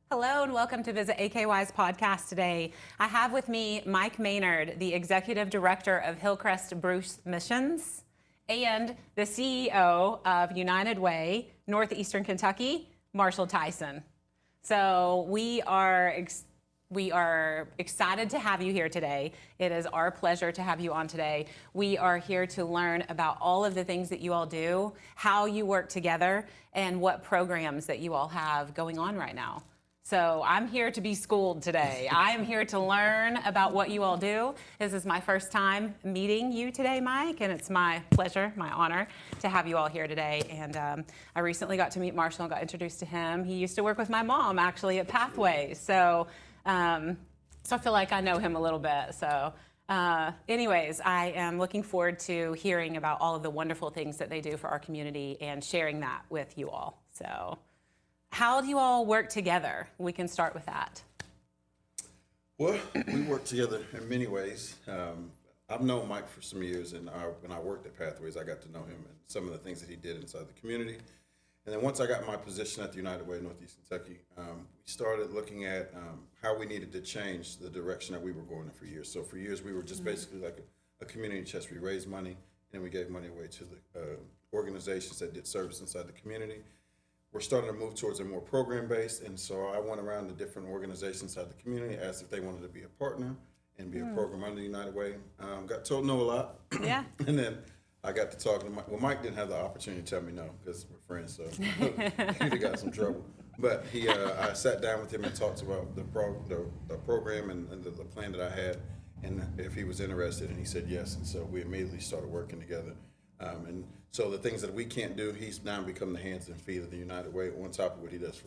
Hello and welcome to Visit AKY's podcast today. I have with me Mike Maynard, the Executive Director of Hillcrest Bruce Missions, and the CEO of United Way, Northeastern Kentucky, Marshall Tyson. So we are excited to have you here today. It is our pleasure to have you on today. We are here to learn about all of the things that you all do, how you work together, and what programs that you all have going on right now. So I'm here to be schooled today. I am here to learn about what you all do. This is my first time meeting you today, Mike, and it's my pleasure, my honor to have you all here today. And I recently got to meet Marshall and got introduced to him. He used to work with my mom actually at Pathways. So I feel like I know him a little bit. So anyways, I am looking forward to hearing about all of the wonderful things that they do for our community and sharing that with you all. So how do you all work together? We can start with that. Well, we work together in many ways. I've known Mike for some years, and when I worked at Pathways, I got to know him and some of the things that he did inside the community. And then once I got my position at the United Way, Northeast Kentucky, we started looking at how we needed to change the direction that we were going in for years. So for years, we were just basically like a community chest. We raised money, and we gave money away to the organizations that did service inside the community. We're starting to move towards a more program-based, and so I went around to different organizations inside the community, asked if they wanted to be a partner and be a program under the United Way. Got told no a lot. Yeah. And then I got to talking to Mike. Well, Mike didn't have the opportunity to tell me no because we're friends, so he got some trouble. But I sat down with him and talked about the program and the plan that I had, and if he was interested, and he said yes. And so we immediately started working together. And so the things that we can't do, he's now become the hands and feet of the United Way on top of what he does for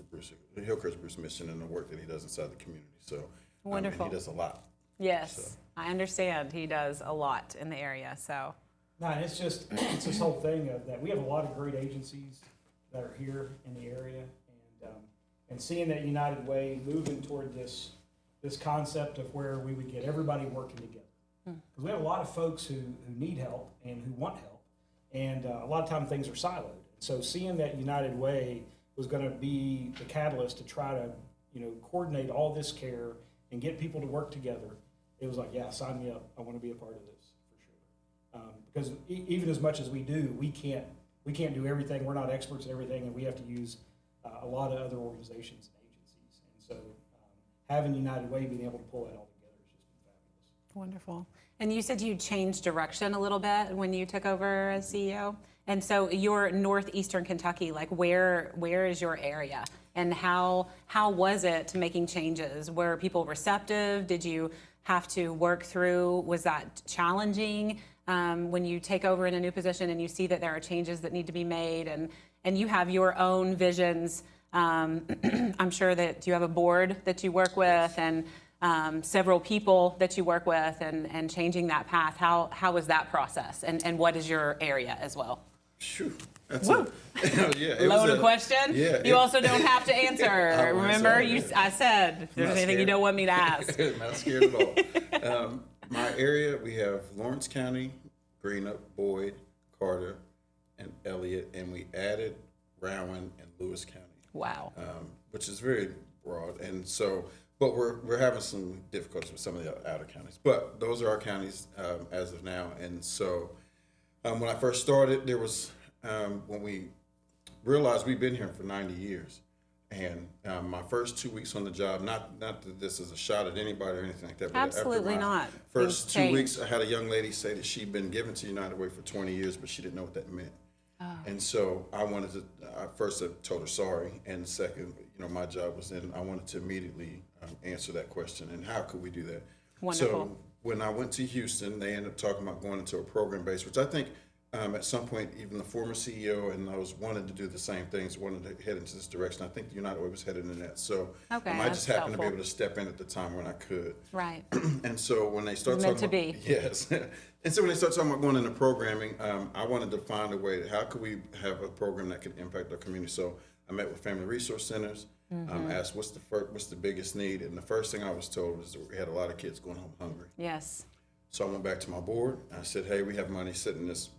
the Hillcrest Bruce Mission and the work that he does inside the community. So wonderful. And he does a lot. Yes, So. I understand. He does a lot in the area. So. No, and it's this whole thing of that we have a lot of great agencies that are here in the area, and seeing that United Way moving toward this concept of where we would get everybody working together, because we have a lot of folks who need help and who want help, and a lot of times things are siloed. So seeing that United Way was going to be the catalyst to try to coordinate all this care and get people to work together, it was like, yeah, sign me up. I want to be a part of this. Because even as much as we do, we can't do everything. We're not experts at everything, and we have to use a lot of other organizations and agencies. And so having United Way being able to pull that all together has just been fabulous. Wonderful. And you said you changed direction a little bit when you took over as CEO. And so you're Northeastern Kentucky, like where is your area? And how was it making changes? Were people receptive? Did you have to work through? Was that challenging? When you take over in a new position and you see that there are changes that need to be made and you have your own visions, I'm sure that you have a board that you work with and several people that you work with and changing that path. How was that process and what is your area as well? Shoo. That's Loaded question. Yeah, you also don't have to answer. Remember, I said if there's anything scared. you don't want me to ask. Not scared at all. My area, we have Lawrence County, Greenup, Boyd, Carter, and Elliott, and we added Rowan and Lewis County. Wow. Which is very broad, and so, but we're having some difficulties with some of the outer counties. But those are our counties as of now, and so when I first started, there was when we realized we've been here for 90 years. And my first 2 weeks on the job, not that this is a shot at anybody or anything like that, but Absolutely after my not. first Things 2 weeks, I had a young lady say that she'd been given to United Way for 20 years, but she didn't know what that meant. Oh. And so I first I told her sorry, and second, my job was then I wanted to immediately answer that question, and how could we do that? Wonderful. So when I went to Houston, they ended up talking about going into a program base, which I think at some point, even the former CEO and those wanted to do the same things, wanted to head into this direction. I think the United Way was headed in that. So I just happened to be able to step in at the time when I could. Right. And so when they start Meant talking to be. Yes. And so when they start talking about going into programming, I wanted to find a way, how could we have a program that could impact our community? So I met with family resource centers, asked what's the biggest need, and the first thing I was told was that we had a lot of kids going home hungry. Yes. So I went back to my board. I said, hey, we have money sitting in this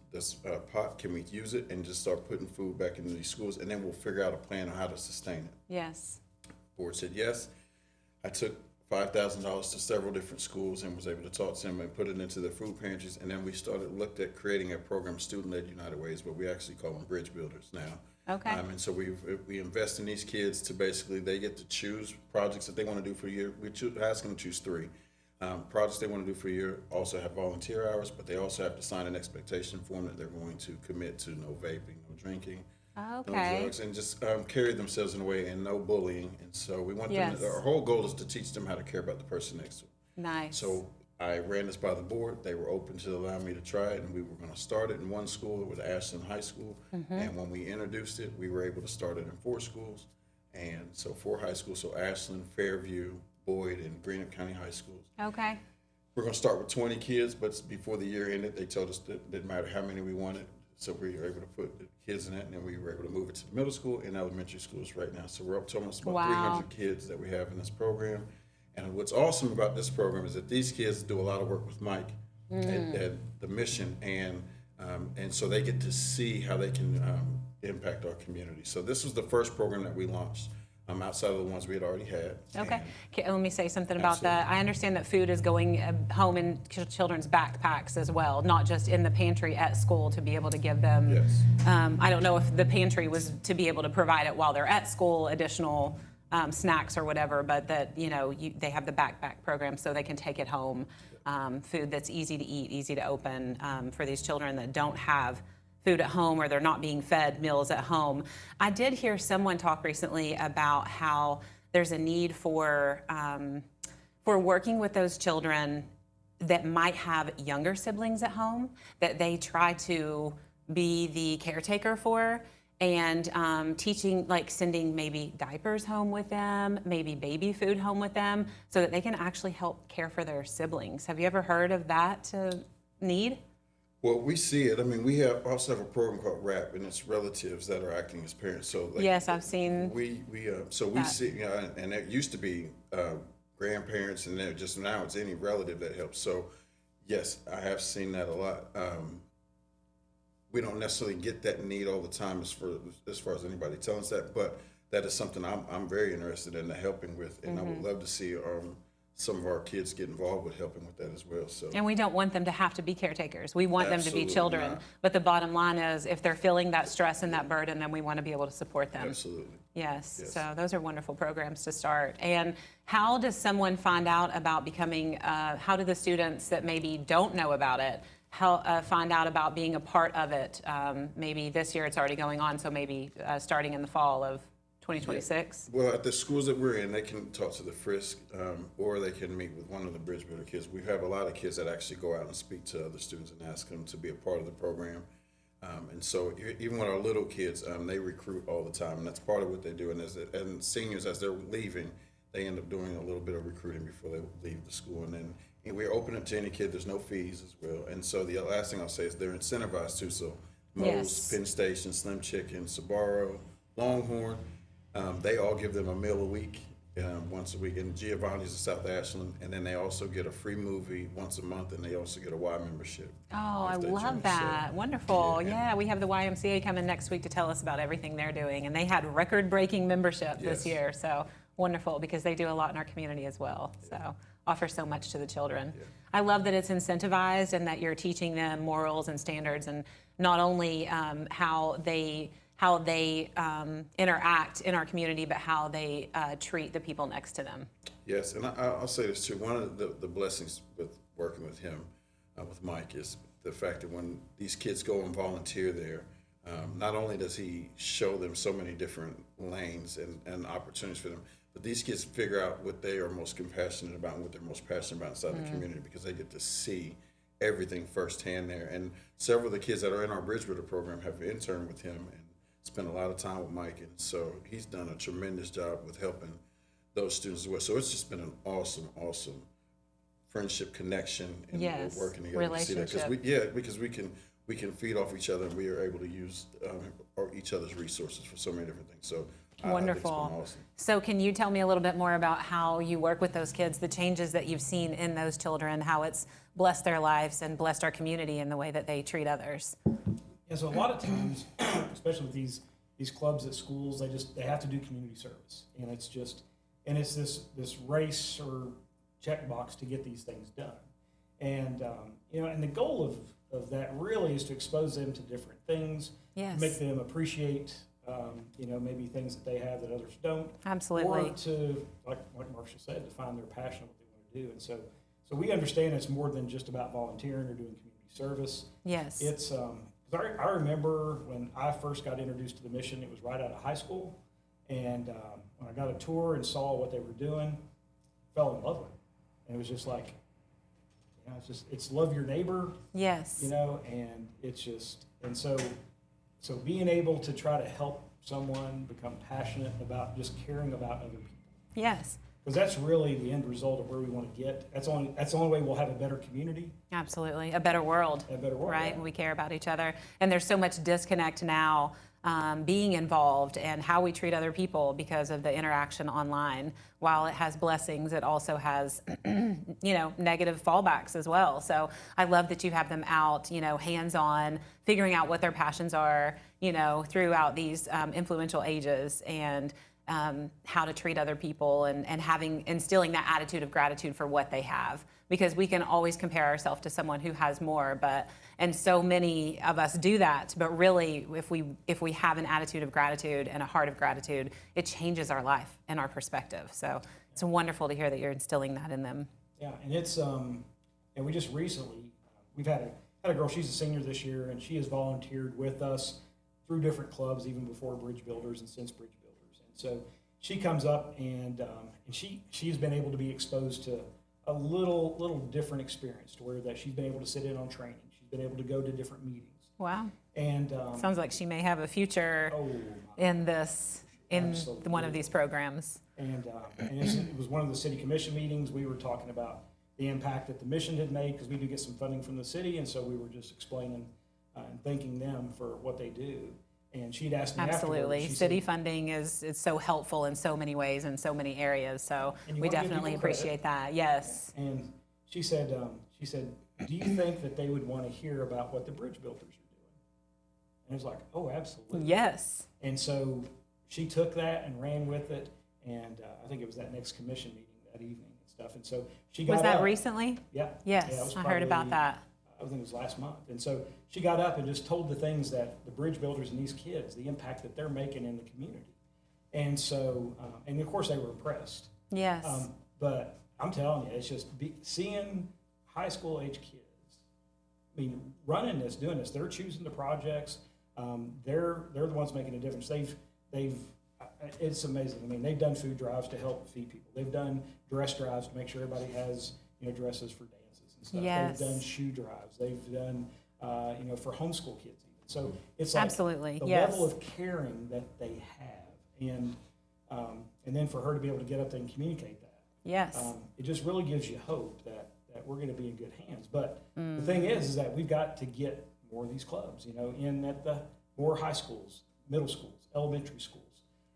pot. Can we use it and just start putting food back into these schools, and then we'll figure out a plan on how to sustain it. Yes. board said yes. I took $5,000 to several different schools and was able to talk to them and put it into the food pantries. And then we looked at creating a program, Student-Led United Ways, but we actually call them Bridge Builders now. Okay. And so we invest in these kids to basically, they get to choose projects that they want to do for a year. We ask them to choose 3. Projects they want to do for a year also have volunteer hours, but they also have to sign an expectation form that they're going to commit to no vaping, no drinking, no Okay. drugs, and just carry themselves in a way, and no bullying. And so we want them, Yes. our whole goal is to teach them how to care about the person next to them. Nice. So I ran this by the board. They were open to allow me to try it, and we were going to start it in one school. It was Ashland High School. And when we introduced it, we were able to start it in 4 schools. And so 4 high schools, so Ashland, Fairview, Boyd, and Greenup County High Schools. Okay. We're going to start with 20 kids, but before the year ended, they told us that it didn't matter how many we wanted. So we were able to put the kids in it, and then we were able to move it to the middle school and elementary schools right now. So we're up to almost about Wow. 300 kids that we have in this program. And what's awesome about this program is that these kids do a lot of work with Mike at the mission, and so they get to see how they can impact our community. So this was the first program that we launched outside of the ones we had already had. Okay. And Let me say something about Absolutely. that. I understand that food is going home in children's backpacks as well, not just in the pantry at school to be able to give them. Yes. I don't know if the pantry was to be able to provide it while they're at school, additional snacks or whatever, but that, they have the backpack program so they can take it home. Food that's easy to eat, easy to open for these children that don't have food at home or they're not being fed meals at home. I did hear someone talk recently about how there's a need for working with those children that might have younger siblings at home that they try to be the caretaker for, and teaching, like sending maybe diapers home with them, maybe baby food home with them, so that they can actually help care for their siblings. Have you ever heard of that need? Well, we see it. I mean, we also have a program called RAP, and it's relatives that are acting as parents. So Yes, I've seen we that. see, and it used to be grandparents, and then just now it's any relative that helps. So yes, I have seen that a lot. We don't necessarily get that need all the time as far as anybody telling us that, but that is something I'm very interested in helping with, and I would love to see some of our kids get involved with helping with that as well. So. And we don't want them to have to be caretakers. We want them to be Absolutely children. not. But the bottom line is, if they're feeling that stress and that burden, then we want to be able to support them. Absolutely. Yes. Yes. So those are wonderful programs to start. And how does someone find out about becoming, how do the students that maybe don't know about it, find out about being a part of it? Maybe this year it's already going on, so maybe starting in the fall of 2026? Well, at the schools that we're in, they can talk to the Frisk, or they can meet with one of the Bridge Builder kids. We have a lot of kids that actually go out and speak to other students and ask them to be a part of the program. And so even with our little kids, they recruit all the time, and that's part of what they do. And seniors, as they're leaving, they end up doing a little bit of recruiting before they leave the school. And we're open it to any kid. There's no fees as well. And so the last thing I'll say is they're incentivized too. So Moe's, Yes. Penn Station, Slim Chicken, Sbarro, Longhorn, they all give them a meal a week, once a week. And Giovanni's in South Ashland, and then they also get a free movie once a month, and they also get a Y membership. Oh, I if they join. love So, that. Wonderful. yeah. Yeah, we have the YMCA coming next week to tell us about everything they're doing. And they had record-breaking membership this Yes. year. So wonderful, because they do a lot in our community as well. So offer so much to the children. Yeah. I love that it's incentivized and that you're teaching them morals and standards, and not only how they interact in our community, but how they treat the people next to them. Yes, and I'll say this too. One of the blessings with working with him, with Mike, is the fact that when these kids go and volunteer there, not only does he show them so many different lanes and opportunities for them, but these kids figure out what they are most compassionate about and what they're most passionate about inside the community, because they get to see everything firsthand there. And several of the kids that are in our Bridge Builder program have interned with him and spent a lot of time with Mike, and so he's done a tremendous job with helping those students as well. So it's just been an awesome friendship connection, and Yes, we're working together to see that, because we can feed off each other, and we are able to use each other's resources for so many different things. So I think it's been Wonderful. awesome. So can you tell me a little bit more about how you work with those kids, the changes that you've seen in those children, how it's blessed their lives and blessed our community in the way that they treat others? Yeah, so a lot of times, especially with these clubs at schools, they have to do community service, and it's just and it's this race or checkbox to get these things done. And and the goal of that really is to expose them to different things, Yes. make them appreciate maybe things that they have that others don't. Absolutely. Or to, like Marshall said, to find their passion, what they want to do. And so we understand it's more than just about volunteering or doing community service. Yes. It's, 'cause I remember when I first got introduced to the mission, it was right out of high school. And when I got a tour and saw what they were doing, fell in love with it. And it was just like, it's love your neighbor, Yes. and it's just, and so being able to try to help someone become passionate about just caring about other people. Yes. Because that's really the end result of where we want to get. That's the only way we'll have a better community, Absolutely. A better world. a better world. Right? When we care about each other. And there's so much disconnect now being involved and how we treat other people because of the interaction online. While it has blessings, it also has, negative fallbacks as well. So I love that you have them out, hands-on, figuring out what their passions are, throughout these influential ages and how to treat other people and instilling that attitude of gratitude for what they have. Because we can always compare ourselves to someone who has more, and so many of us do that. But really, if we have an attitude of gratitude and a heart of gratitude, it changes our life and our perspective. So it's wonderful to hear that you're instilling that in them. Yeah, and it's and we just recently we've had a girl. She's a senior this year, and she has volunteered with us through different clubs, even before Bridge Builders and since Bridge Builders. And so she comes up and she's been able to be exposed to a little different experience, to where that she's been able to sit in on training. She's been able to go to different meetings. Wow. And Sounds like she may have a future in one of these programs. And it was one of the city commission meetings. We were talking about the impact that the mission had made, because we do get some funding from the city, and so we were just explaining and thanking them for what they do. And she'd asked me Absolutely. afterwards, she City said, funding is so helpful in so many ways in so many areas. So And you we wanna give definitely people credit. appreciate that. Yes. and she said, do you think that they would want to hear about what the bridge builders are doing? And I was like, oh, absolutely. Yes. And so she took that and ran with it, and I think it was that next commission meeting that evening and stuff. And so she got Was that up. recently? Yeah. Yes, Yeah, it was I heard about probably- that. I think it was last month. And so she got up and just told the things that the bridge builders and these kids, the impact that they're making in the community. And so, and of course they were impressed. Yes. But I'm telling you, it's just seeing high school age kids, I mean, running this, doing this, they're choosing the projects. They're the ones making a difference. It's amazing. I mean, they've done food drives to help feed people. They've done dress drives to make sure everybody has, dresses for dances and stuff. Yes. They've done shoe drives. They've done, for homeschool kids even. So it's like Absolutely, the yes. level of caring that they have, and then for her to be able to get up there and communicate that. Yes. It just really gives you hope that we're going to be in good hands. But the thing is that we've got to get more of these clubs, in at the more high schools, middle schools, elementary schools.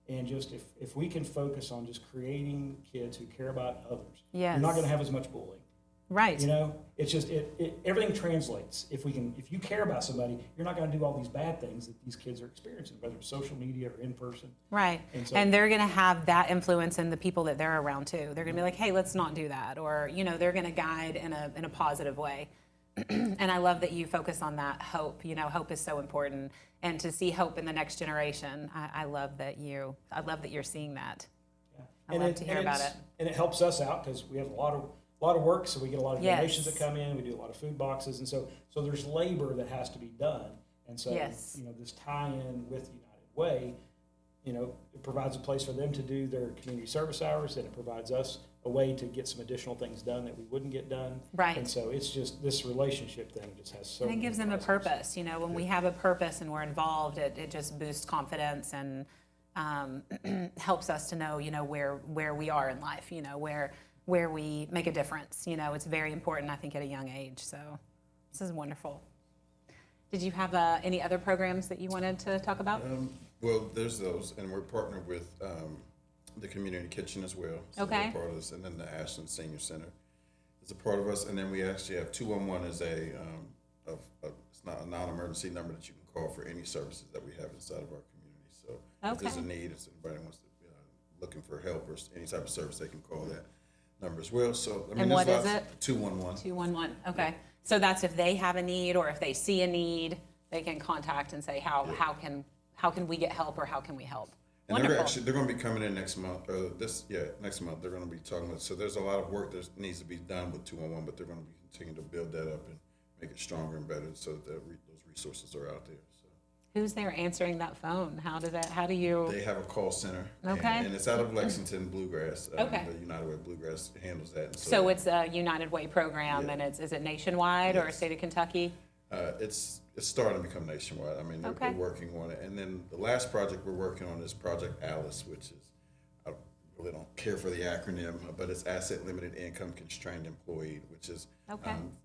And just if we can focus on just creating kids who care about others, Yes. you're not going to have as much bullying. Right. It's just everything translates. If you care about somebody, you're not going to do all these bad things that these kids are experiencing, whether it's social media or in person. Right. And so- And they're going to have that influence in the people that they're around too. They're going to be like, hey, let's not do that. Or, they're going to guide in a positive way. And I love that you focus on that hope. Hope is so important. And to see hope in the next generation, I love that you're seeing that. Yeah. I love to hear about it. And it helps us out because we have a lot of work, so we get a lot of Yes. donations that come in. We do a lot of food boxes, and so there's labor that has to be done. And so Yes. this tie-in with United Way, it provides a place for them to do their community service hours, and it provides us a way to get some additional things done that we wouldn't get done. Right. And so it's just this relationship thing just has so. And it many gives them a positives. purpose. When we have a purpose and we're involved, it just boosts confidence and helps us to know, where we are in life, where we make a difference. It's very important, I think, at a young age. So this is wonderful. Did you have any other programs that you wanted to talk about? Well, there's those, and we're partnered with the community kitchen as well. So Okay. they're part of this, and then the Ashland Senior Center is a part of us, and then we actually have 211 as it's not a non-emergency number that you can call for any services that we have inside of our community. So if there's a Okay. need, if anybody wants to looking for help or any type of service, they can call that number as well. So, I mean, And what there's is lots. it? 211. 211, okay. So that's if they have a need or if they see a need, they can contact and say, how can we get help or how can we help? And Wonderful. they're going to be coming in next month. Next month they're going to be talking about. So there's a lot of work that needs to be done with 211, but they're going to be continuing to build that up and make it stronger and better, so that those resources are out there. So Who's there answering that phone? How do you? they have a call center, Okay. and it's out of Lexington Bluegrass. Okay. The United Way Bluegrass handles that. And So it's a United Way program, Yeah. and is it nationwide or Yes. state of Kentucky? It's starting to become nationwide. I mean, they're working on it. And then the last project we're working on is Project Alice, which is, I really don't care for the acronym, but it's Asset Limited Income Constrained Employee, which is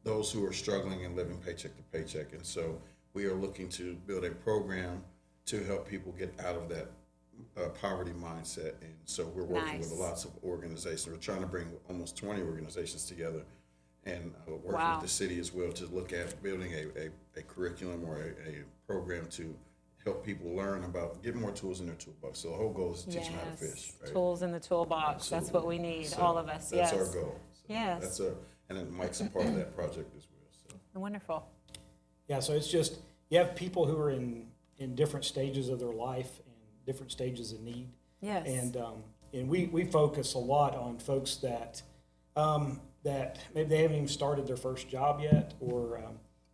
those who are struggling and living paycheck to paycheck. And so we are looking to build a program to help people get out of that poverty mindset. And so we're working with lots of organizations. We're trying to bring almost 20 organizations together, and working with the city as well to look at building a curriculum or a program to help people learn about, get more tools in their toolbox. So the whole goal is to teach them how to fish. Right? Tools in the toolbox. Absolutely. That's what we need, So all of us. That's yes. our goal. So yes. And then Mike's a part of that project as well. So. Wonderful. Yeah, so it's just, you have people who are in different stages of their life and different stages of need. Yes. And we focus a lot on folks that maybe they haven't even started their first job yet, or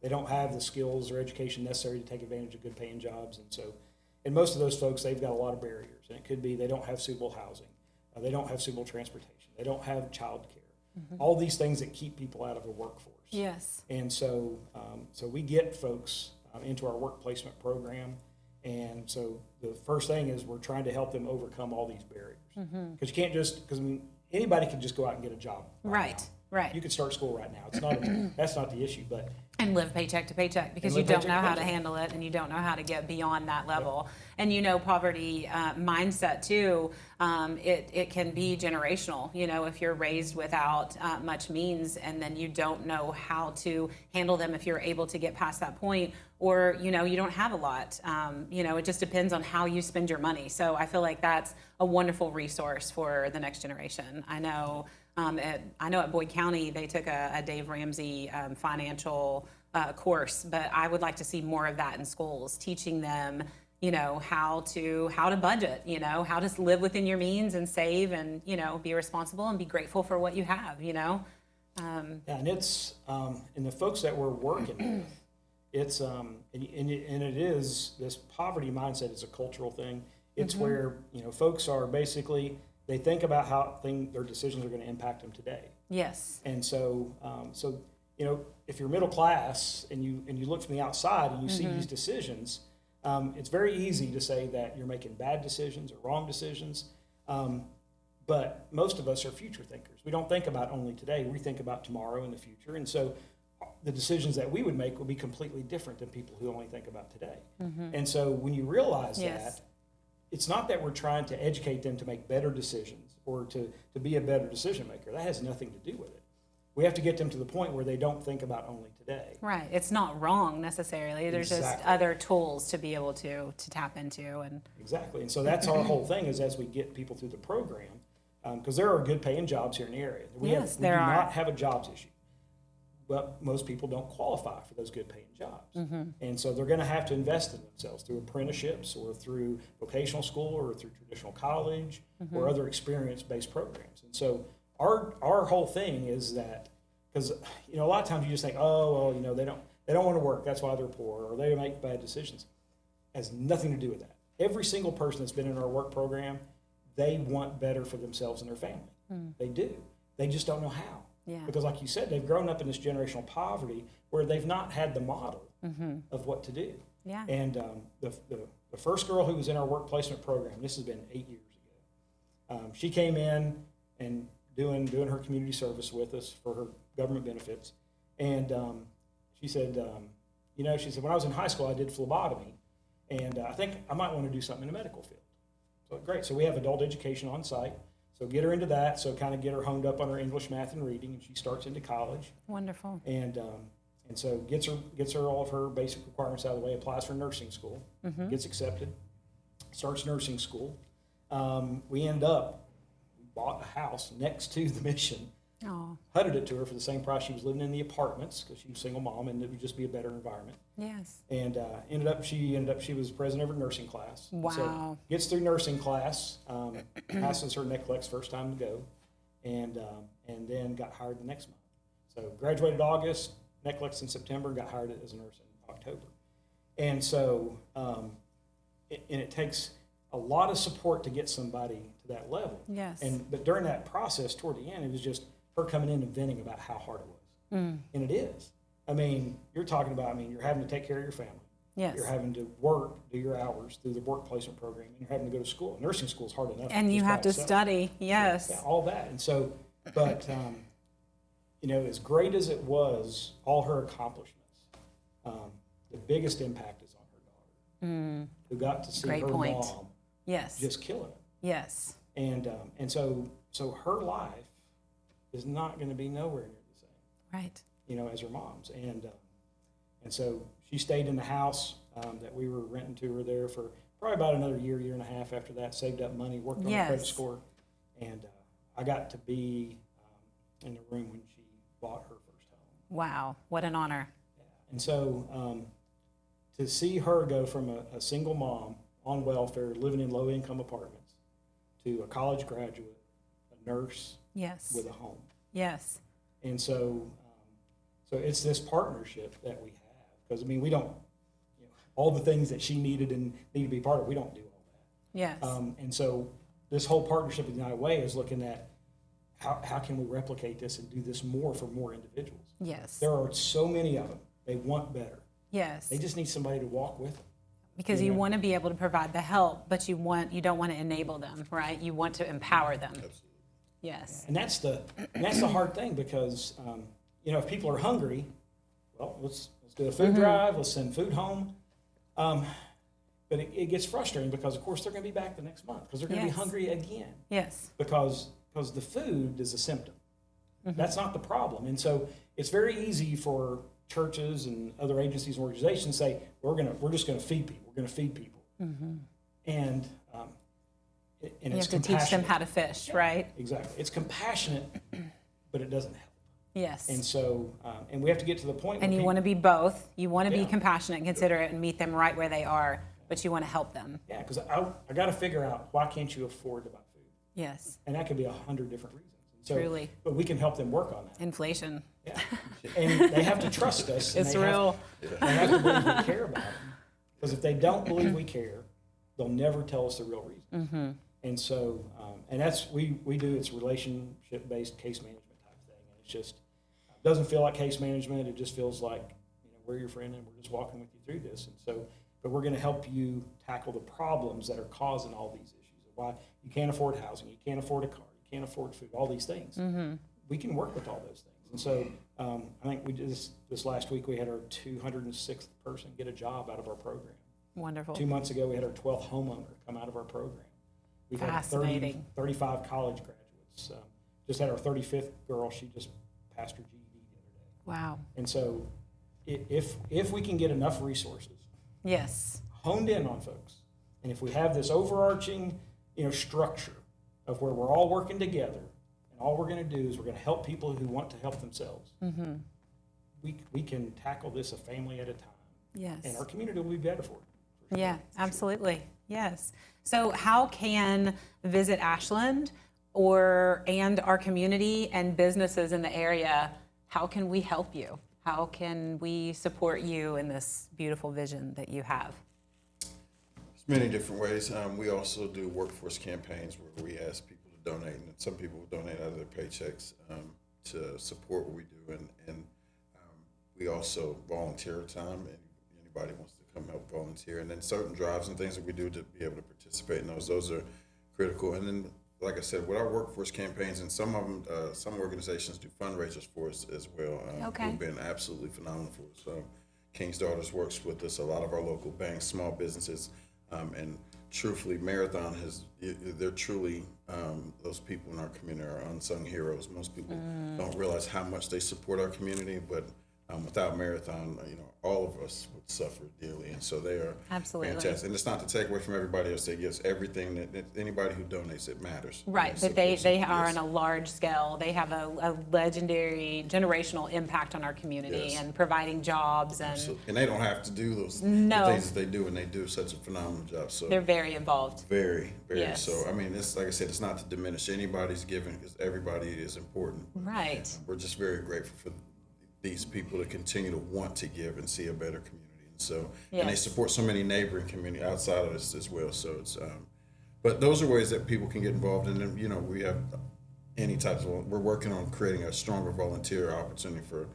they don't have the skills or education necessary to take advantage of good paying jobs. And so, and most of those folks, they've got a lot of barriers. And it could be they don't have suitable housing, they don't have suitable transportation, they don't have child care, all these things that keep people out of a workforce. Yes. And so, so we get folks into our work placement program. And so the first thing is we're trying to help them overcome all these barriers. Because you can't because I mean, anybody can just go out and get a job. Right. Now. Right. You could start school right now. It's not that's not the issue, but And live paycheck to paycheck because you don't know how to handle it and you don't know how to get beyond that level. And poverty mindset too, it can be generational. If you're raised without much means and then you don't know how to handle them if you're able to get past that point, or you don't have a lot. It just depends on how you spend your money. So I feel like that's a wonderful resource for the next generation. I know at Boyd County they took a Dave Ramsey financial course, but I would like to see more of that in schools, teaching them, how to budget, how to live within your means and save and, be responsible and be grateful for what you have, Yeah, and it's and the folks that we're working with, it's and it is, this poverty mindset is a cultural thing. It's where folks are basically, they think about how their decisions are going to impact them today. Yes. And so if you're middle class and you look from the outside and you see these decisions, it's very easy to say that you're making bad decisions or wrong decisions. But most of us are future thinkers. We don't think about only today. We think about tomorrow and the future. And so the decisions that we would make will be completely different than people who only think about today. And so when you realize that, it's not that we're trying to educate them to make better decisions or to be a better decision maker. That has nothing to do with it. We have to get them to the point where they don't think about only today. Right. It's not wrong necessarily. There's just other tools to be able to tap into. And exactly. And so that's our whole thing, is as we get people through the program, because there are good paying jobs here in the area. We do not have a jobs issue. But most people don't qualify for those good paying jobs. And so they're going to have to invest in themselves through apprenticeships or through vocational school or through traditional college or other experience-based programs. And so our whole thing is that, because a lot of times you just think, oh, well, they don't want to work, that's why they're poor, or they make bad decisions. It has nothing to do with that. Every single person that's been in our work program, they want better for themselves and their family. They do. They just don't know how. Yeah. Because like you said, they've grown up in this generational poverty where they've not had the model of what to do. Yeah. And the first girl who was in our work placement program, this has been 8 years ago, she came in and doing her community service with us for her government benefits. And she said, when I was in high school, I did phlebotomy, and I think I might want to do something in the medical field. So great. So we have adult education on site. So get her into that, so kind of get her honed up on her English, math, and reading, and she starts into college. Wonderful. And so gets her all of her basic requirements out of the way, applies for nursing school, gets accepted, starts nursing school. we bought a house next to the mission, Oh, hunted it to her for the same price she was living in the apartments, because she was a single mom, and it would just be a better environment. yes. And she was president of her nursing class. Wow. So gets through nursing class, passes her NCLEX first time to go, and then got hired the next month. So graduated August, NCLEX in September, got hired as a nurse in October. And so, it takes a lot of support to get somebody to that level. Yes. But during that process, toward the end, it was just her coming in and venting about how hard it was. And it is. I mean, you're talking about, you're having to take care of your family. Yes. You're having to work, do your hours through the work placement program, and you're having to go to school. Nursing school is hard enough. And you just have by to itself. study, yes. Yeah, all that. And so, but, as great as it was, all her accomplishments, the biggest impact is on her daughter, who got to see Great her point. mom Yes, just killing it. yes, And so her life is not going to be nowhere near the same, right. as her mom's. And so she stayed in the house that we were renting to her there for probably about another year and a half after that, saved up money, worked on her credit Yes. score. And I got to be in the room when she bought her first home. Wow, what an honor. And so to see her go from a single mom on welfare, living in low-income apartments, to a college graduate, a nurse Yes, with a home. yes, And so it's this partnership that we have. Because, we don't, all the things that she needed and need to be part of, we don't do all that. yes, And so this whole partnership with United Way is looking at how can we replicate this and do this more for more individuals. yes, There are so many of them. They want better. yes. They just need somebody to walk with them. Because you want to be able to provide the help, but you don't want to enable them, right? You want to empower them. Absolutely. Yes, And that's the hard thing, because if people are hungry, well, let's do a food drive, let's send food home. But it gets frustrating because, of course, they're going to be back the next month because they're going to Yes. be hungry again, yes, because the food is a symptom. That's not the problem. And so it's very easy for churches and other agencies and organizations to say, we're just going to feed people. We're going to feed people. And you it's have to teach them compassionate. how to fish, right? Exactly. It's compassionate, but it doesn't help. Yes. And so, and we have to get to the point And where you want to be both. You want to be Yeah. compassionate and considerate and meet them right where they are, but you want to help them. yeah, because I got to figure out, why can't you afford to buy food? Yes, And that could be 100 different reasons. And so, Truly. But we can help them work on that. inflation. Yeah. And they have to trust us. and It's they have- real. They have to believe we care about them. Because if they don't believe we care, they'll never tell us the real reason. And so, and that's, we do, it's relationship-based case management type thing. And it's just, doesn't feel like case management. It just feels like, we're your friend and we're just walking with you through this. And so, but we're going to help you tackle the problems that are causing all these issues. Why you can't afford housing, you can't afford a car, you can't afford food, all these things. We can work with all those things. And so I think we did this last week, we had our 206th person get a job out of our program. Wonderful. 2 months ago, we had our 12th homeowner come out of our program. We've had Fascinating. 35 college graduates. Just had our 35th girl, she just passed her GED the other day. Wow. And so if we can get enough resources Yes. honed in on folks, and if we have this overarching, structure of where we're all working together, and all we're going to do is we're going to help people who want to help themselves, we can tackle this a family at a time, Yes. and our community will be better for it. For sure. Yeah, absolutely. Yes. So how can Visit Ashland and our community and businesses in the area, how can we help you? How can we support you in this beautiful vision that you have? There's many different ways. We also do workforce campaigns where we ask people to donate, and some people will donate out of their paychecks to support what we do. And we also volunteer time, and anybody wants to come help volunteer. And then certain drives and things that we do to be able to participate in those are critical. And then, like I said, with our workforce campaigns, and some of them, some organizations do fundraisers for us as well. Okay. Who've been absolutely phenomenal for us. King's Daughters works with us, a lot of our local banks, small businesses, and truthfully, Marathon they're truly, those people in our community are unsung heroes. Most people don't realize how much they support our community, but Without Marathon, all of us would suffer dearly, and so they are Absolutely. fantastic. And it's not to take away from everybody else that gives everything. That anybody who donates, it matters. Right, And but they supports it. are Yes. on a large scale. They have a legendary generational impact on our community Yes. and providing jobs, and And they don't have to do those No. the things that they do, and they do such a phenomenal job. So they're very involved. very, very. Yes. So I mean, it's like I said, it's not to diminish anybody's giving because everybody is important. Right. We're just very grateful for these people to continue to want to give and see a better community. And so, and they Yes. support so many neighboring communities outside of this as well. So it's, but those are ways that people can get involved. And then, we have any types of, we're working on creating a stronger volunteer opportunity for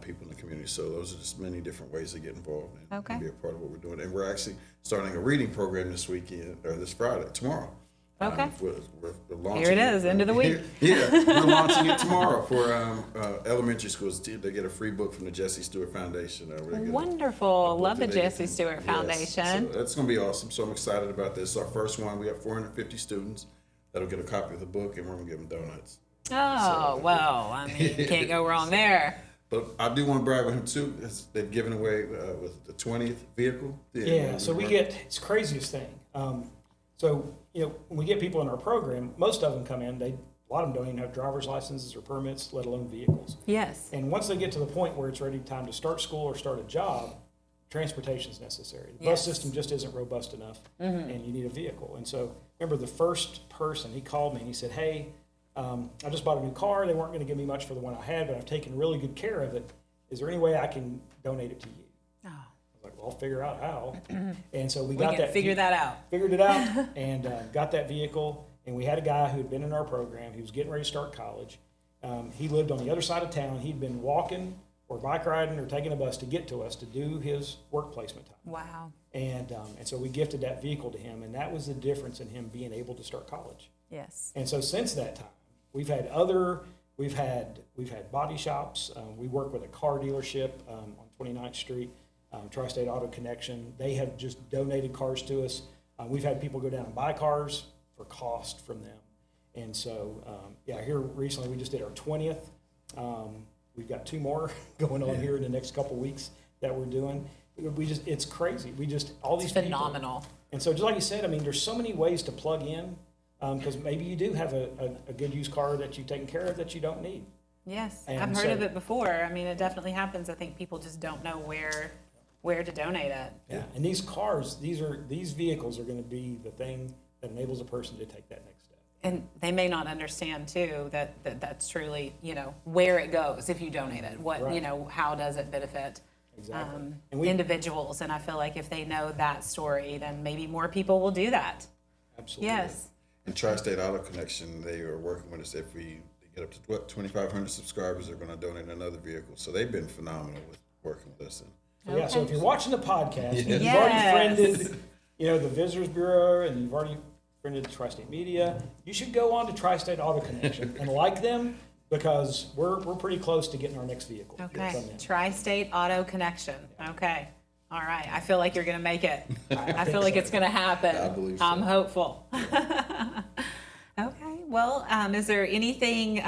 people in the community. So those are just many different ways to get involved and Okay. be a part of what we're doing. And we're actually starting a reading program this weekend, or this Friday, tomorrow. Okay. We're launching Here it is, end of the week. Yeah, we're launching it tomorrow for elementary schools. They get a free book from the Jesse Stewart Foundation. We're gonna get a Wonderful. book Love the that they Jesse can- Stewart yes. Foundation. So that's going to be awesome. So I'm excited about this. It's our first one. We have 450 students that'll get a copy of the book, and we're going to give them donuts. Oh, well, I mean, you can't go wrong there. But I do want to brag with him too. They've given away with the 20th vehicle. Yeah, so it's the craziest thing. So, when we get people in our program, most of them come in, a lot of them don't even have driver's licenses or permits, let alone vehicles. Yes. And once they get to the point where it's ready time to start school or start a job, transportation is necessary. The Yes. bus system just isn't robust enough, and you need a vehicle. And so, remember the first person, he called me and he said, hey, I just bought a new car. They weren't going to give me much for the one I had, but I've taken really good care of it. Is there any way I can donate it to you? Oh, I was like, well, I'll figure out how. And so we we got can that. figure that out. Figured it out and got that vehicle. And we had a guy who had been in our program. He was getting ready to start college. He lived on the other side of town. He'd been walking or bike riding or taking a bus to get to us to do his work placement time. Wow. And so we gifted that vehicle to him, and that was the difference in him being able to start college. Yes. And so since that time, we've had body shops. We work with a car dealership on 29th Street, Tri-State Auto Connection. They have just donated cars to us. We've had people go down and buy cars for cost from them. And so, here recently we just did our 20th. We've got 2 more going on here in the next couple weeks that we're doing. It's crazy. All these It's people. phenomenal. And so just like you said, I mean, there's so many ways to plug in, because maybe you do have a good used car that you've taken care of that you don't need. Yes. And I've heard so- of it before. I mean, it definitely happens. I think people just don't know where to donate it. Yeah. And these cars, these vehicles are going to be the thing that enables a person to take that next step. And they may not understand too that's truly, where it goes if you donate it. What, Right. How does it benefit Exactly. And we individuals? And I feel like if they know that story, then maybe more people will do that. absolutely. Yes. And Tri-State Auto Connection, they are working with us. If we get up to 2,500 subscribers, they're going to donate another vehicle. So they've been phenomenal with working with us. So, yeah. So if you're watching the podcast, and you've Yes. already friended, the Visitors Bureau, and you've already friended the Tri-State Media, you should go on to Tri-State Auto Connection and like them, because we're pretty close to getting our next vehicle. Okay. from them. Tri-State Auto Connection. Okay. All right. I feel like you're going to make it. I feel think like so. it's going to happen. I believe so. I'm hopeful. Okay. Well, is there anything,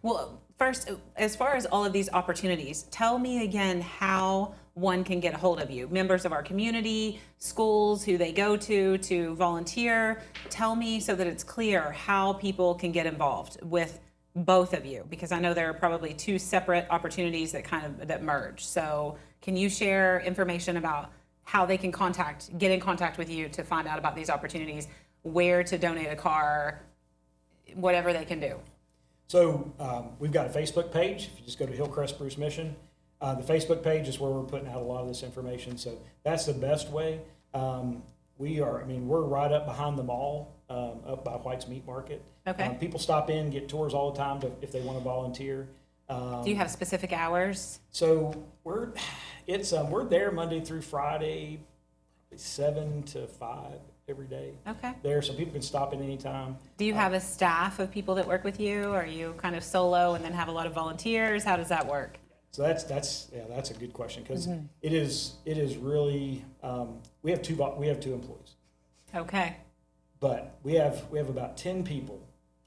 well, first, as far as all of these opportunities, tell me again how one can get a hold of you. Members of our community, schools, who they go to volunteer. Tell me so that it's clear how people can get involved with both of you, because I know there are probably 2 separate opportunities that merge. So can you share information about how they can get in contact with you to find out about these opportunities, where to donate a car, whatever they can do? So we've got a Facebook page. If you just go to Hillcrest Bruce Mission, the Facebook page is where we're putting out a lot of this information. So that's the best way. We're right up behind the mall, up by White's Meat Market. Okay. People stop in, get tours all the time if they want to volunteer. Do you have specific hours? So we're there Monday through Friday, probably 7 to 5 every day. Okay. There, so people can stop in anytime. Do you have a staff of people that work with you? Are you kind of solo and then have a lot of volunteers? How does that work? So that's a good question, because it is really we have 2 employees, Okay. but we have about 10 people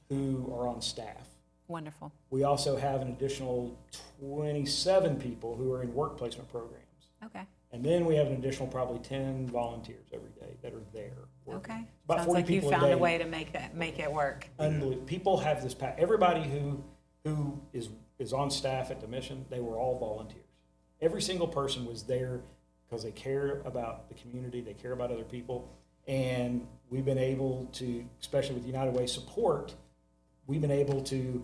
who are on staff. Wonderful. We also have an additional 27 people who are in work placement programs. Okay. And then we have an additional probably 10 volunteers every day that are there working. Okay. About Sounds 40 like you people found a a day. way to make it work. Unbelievable. People have this everybody who is on staff at the mission, they were all volunteers. Every single person was there because they care about the community, they care about other people, and we've been able to, especially with United Way support, we've been able to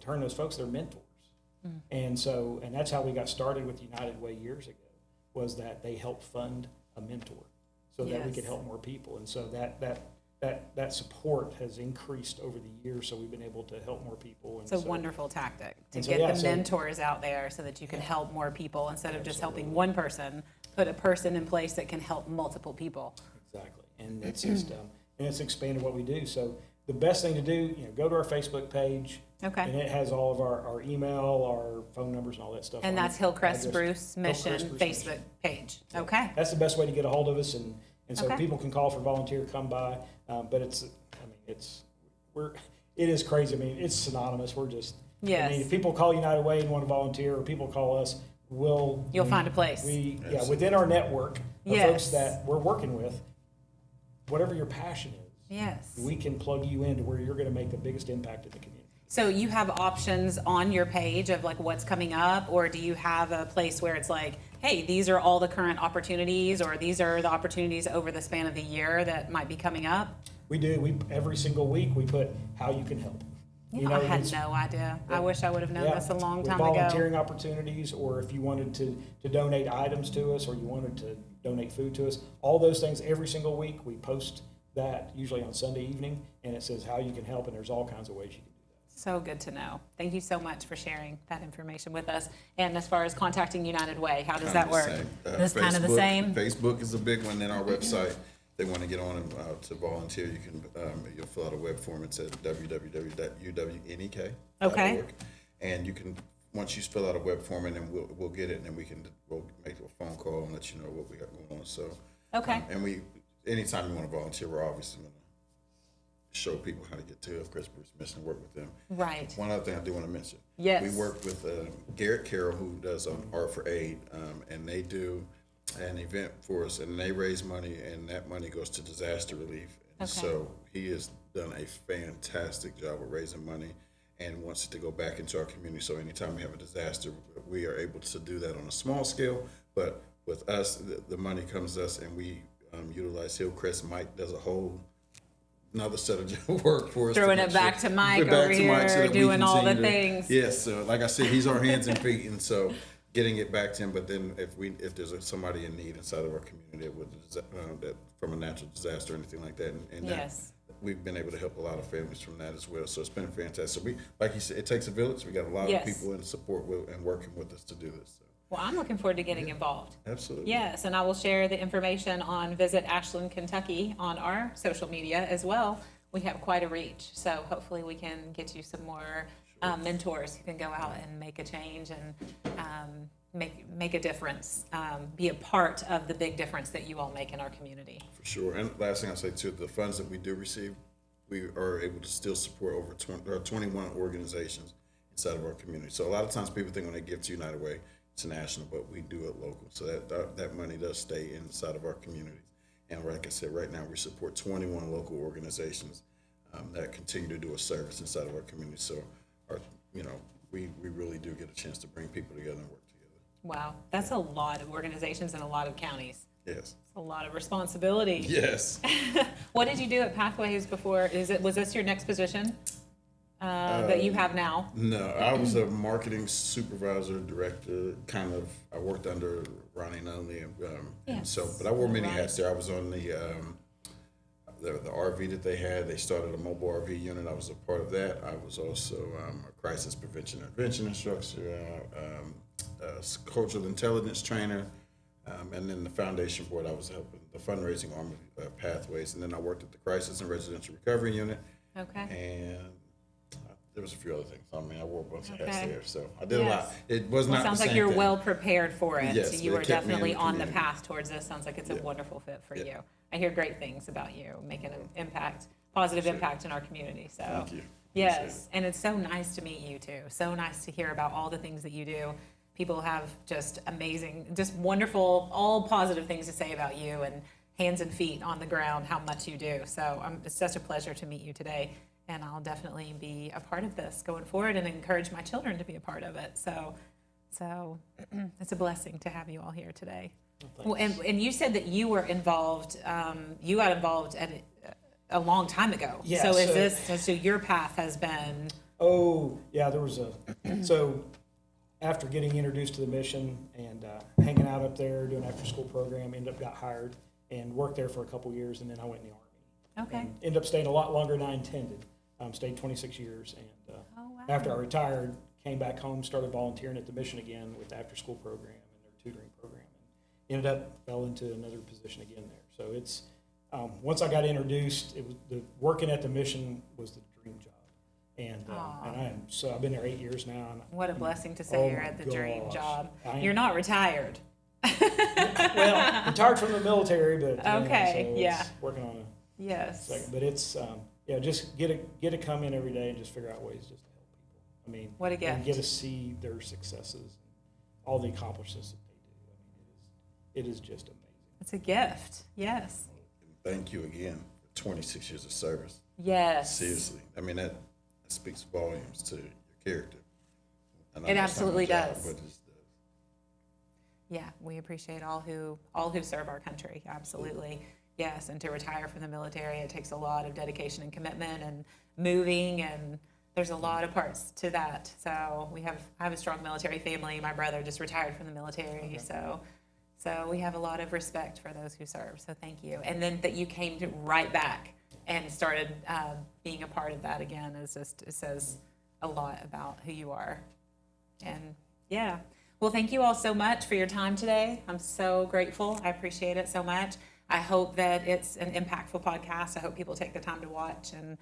turn those folks, they're mentors. And that's how we got started with United Way years ago, was that they helped fund a mentor so that we could help more people. And so that support has increased over the years, so we've been able to help more people. And It's a wonderful tactic to and get the mentors out there so that you can help more people instead of just helping one person, put a person in place that can help multiple people. Exactly. And it's just, and it's expanded what we do. So the best thing to do, go to our Facebook page. Okay. And it has all of our email, our phone numbers and all that stuff. And on that's it. Hillcrest Address- Bruce Mission Hillcrest Bruce Facebook Mission. page. Yeah. Okay. That's the best way to get a hold of us, and so Okay. people can call for volunteer, come by. But it is crazy. I mean, it's synonymous. We're just, Yes. I mean, if people call United Way and want to volunteer, or people call us, You'll find a place. Within our network of Yes. folks that we're working with, whatever your passion is, Yes. we can plug you into where you're going to make the biggest impact in the community. So you have options on your page of like what's coming up, or do you have a place where it's like, hey, these are all the current opportunities, or these are the opportunities over the span of the year that might be coming up? We do. Every single week we put how you can help. I had no idea. I wish I would have known this a long with time volunteering ago. opportunities, or if you wanted to donate items to us, or you wanted to donate food to us, all those things every single week we post that usually on Sunday evening, and it says how you can help, and there's all kinds of ways you can do that. So good to know. Thank you so much for sharing that information with us. And as far as contacting United Way, how does that work? It's kind of the same? Facebook is a big one. Then our website, they want to get on and to volunteer. You can you'll fill out a web form. It's at www.uwnek.org. Okay. And you can, once you fill out a web form, and then we'll get it, and then we'll make a phone call and let you know what we got going on. So Okay. and anytime you want to volunteer, we're obviously going to show people how to get to Hillcrest Bruce Mission and work with them. Right. One other thing I do want to mention. Yes. We work with Garrett Carroll, who does Art for Aid, and they do an event for us, and they raise money, and that money goes to disaster relief. And Okay. so he has done a fantastic job of raising money and wants it to go back into our community. So anytime we have a disaster, we are able to do that on a small scale. But with us, the money comes to us, and we utilize Hillcrest. Mike does a whole another set of work for us. Throwing to it make back sure- to Mike back over to Mike here, so that we doing all the continue things. Yes, so like I said, he's our hands and feet, and so getting it back to him. But then if there's somebody in need inside of our community that from a natural disaster or anything like that, and Yes. we've been able to help a lot of families from that as well. So it's been fantastic. So like you said, it takes a village. We got a lot Yes. of people in support and working with us to do this. So, Well, I'm looking forward to getting involved. absolutely. Yes, and I will share the information on Visit Ashland, Kentucky on our social media as well. We have quite a reach, so hopefully we can get you some more mentors who can go out and make a change and make a difference, be a part of the big difference that you all make in our community. For sure. And last thing I'll say too, the funds that we do receive, we are able to still support over 21 organizations inside of our community. So a lot of times people think when they give to United Way, it's national, but we do it local. So that money does stay inside of our communities. And like I said, right now we support 21 local organizations that continue to do a service inside of our community. So, we really do get a chance to bring people together and work together. Wow, that's a lot of organizations in a lot of counties. Yes. It's a lot of responsibility. Yes. What did you do at Pathways before? Was this your next position that you have now? No, I was a marketing supervisor, director, I worked under Ronnie Nunley. But I wore many hats there. I was on the RV that they had. They started a mobile RV unit. I was a part of that. I was also a crisis prevention and intervention instructor, cultural intelligence trainer, and then the foundation board. I was helping the fundraising arm of Pathways, and then I worked at the crisis and residential recovery unit. Okay. And there was a few other things. I mean, I wore a bunch of hats Okay. there, so I did a Yes. lot. It was not Sounds the like same you're thing. well prepared for it. Yes, So you it are kept me in definitely the on the community. path towards this. Sounds like it's a Yeah. wonderful fit for Yeah. you. I hear great things about you making an impact, positive impact in our community. So Thank you. Yes, and it's so nice to meet you too. So nice to hear about all the things that you do. People have just amazing, just wonderful, all positive things to say about you, and hands and feet on the ground, how much you do. So it's such a pleasure to meet you today, and I'll definitely be a part of this going forward and encourage my children to be a part of it. So it's a blessing to have you all here today. Well, and you said that you were involved, you got involved at a long time ago. Yeah, So is so- this, so your path has been, Oh, yeah, there was so after getting introduced to the mission and hanging out up there, doing after-school program, ended up got hired and worked there for a couple years, and then I went in the Army. okay. And ended up staying a lot longer than I intended. Stayed 26 years, and Oh, wow. after I retired, came back home, started volunteering at the mission again with the after-school program and their tutoring program, and ended up fell into another position again there. So it's once I got introduced, it was working at the mission was the dream job, and I've been there 8 years now. And What a blessing to say Oh you're my at the dream gosh. job. I am. You're not retired. well, retired from the military, but Okay, so it's yeah. working on a Yes. second. But it's just get to come in every day and just figure out ways just to help people. I mean, What a and gift. get to see their successes and all the accomplishments that they do. I mean, it is just amazing. It's a gift. Yes. Thank you again for 26 years of service. Yes. Seriously. I mean, that speaks volumes to your character. I know It that's not my absolutely job, does. but it does. Yeah, we appreciate all who serve our country. Absolutely. Yes, and to retire from the military, it takes a lot of dedication and commitment and moving, and there's a lot of parts to that. So I have a strong military family. My brother just retired from the military, so we have a lot of respect for those who serve. So thank you. And then that you came right back and started being a part of that again is just, it says a lot about who you are. And yeah. Well, thank you all so much for your time today. I'm so grateful. I appreciate it so much. I hope that it's an impactful podcast. I hope people take the time to watch and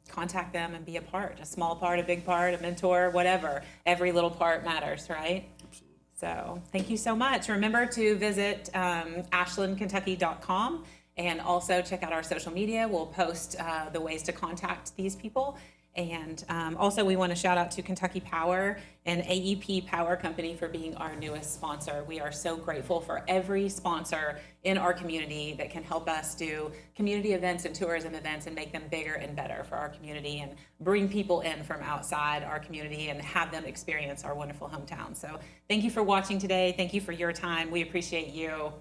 contact them and be a part, a small part, a big part, a mentor, whatever. Every little part matters, right? Absolutely. So thank you so much. Remember to visit ashlandkentucky.com and also check out our social media. We'll post the ways to contact these people. And also we want to shout out to Kentucky Power and AEP Power Company for being our newest sponsor. We are so grateful for every sponsor in our community that can help us do community events and tourism events and make them bigger and better for our community and bring people in from outside our community and have them experience our wonderful hometown. So thank you for watching today. Thank you for your time. We appreciate you.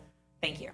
Thank you.